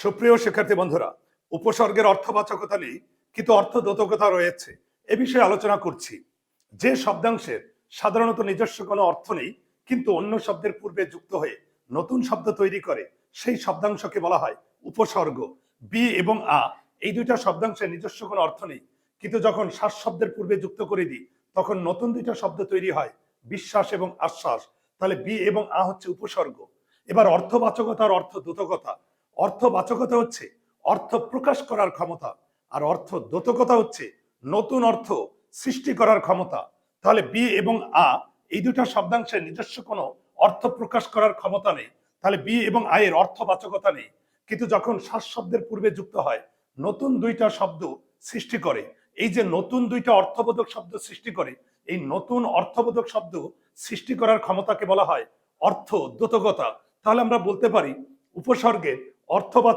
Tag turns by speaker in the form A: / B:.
A: সুপ্রিয় শিক্ষার্থী বন্ধুরা, উপসর্গের অর্থবাচকতা নেই কিন্তু অর্থদ্যোতকতা রয়েছে, এ বিষয়ে আলোচনা করছি। যে শব্দাংশের সাধারণত নিজস্ব কোনো অর্থ নেই কিন্তু অন্য শব্দের পূর্বে যুক্ত হয়ে নতুন শব্দ তৈরি করে সেই শব্দাংশকে বলা হয় উপসর্গ। বি এবং আ এই দুইটা শব্দাংশের নিজস্ব কোনো অর্থ নেই কিন্তু যখন শ্বাস শব্দের পূর্বে যুক্ত করে দিই তখন নতুন দুইটা শব্দ তৈরি হয়, বিশ্বাস এবং আশ্বাস। তাহলে বি এবং আ হচ্ছে উপসর্গ। এবার অর্থবাচকতা আর অর্থদ্যোতকতা। অর্থবাচকতা হচ্ছে অর্থ প্রকাশ করার ক্ষমতা, আর অর্থদ্যোতকতা হচ্ছে নতুন অর্থ সৃষ্টি করার ক্ষমতা। তাহলে বি এবং আ এই দুটা শব্দাংশের নিজস্ব কোনো অর্থ প্রকাশ করার ক্ষমতা নেই, তাহলে বি এবং আ এর অর্থবাচকতা নেই। কিন্তু যখন শ্বাস শব্দের পূর্বে যুক্ত হয় নতুন দুইটা শব্দ সৃষ্টি করে, এই যে নতুন দুইটা অর্থবোধক শব্দ সৃষ্টি করে, এই নতুন অর্থবোধক শব্দ সৃষ্টি করার ক্ষমতাকে বলা হয় অর্থদ্যোতকতা। তাহলে আমরা বলতে পারি উপসর্গের অর্থ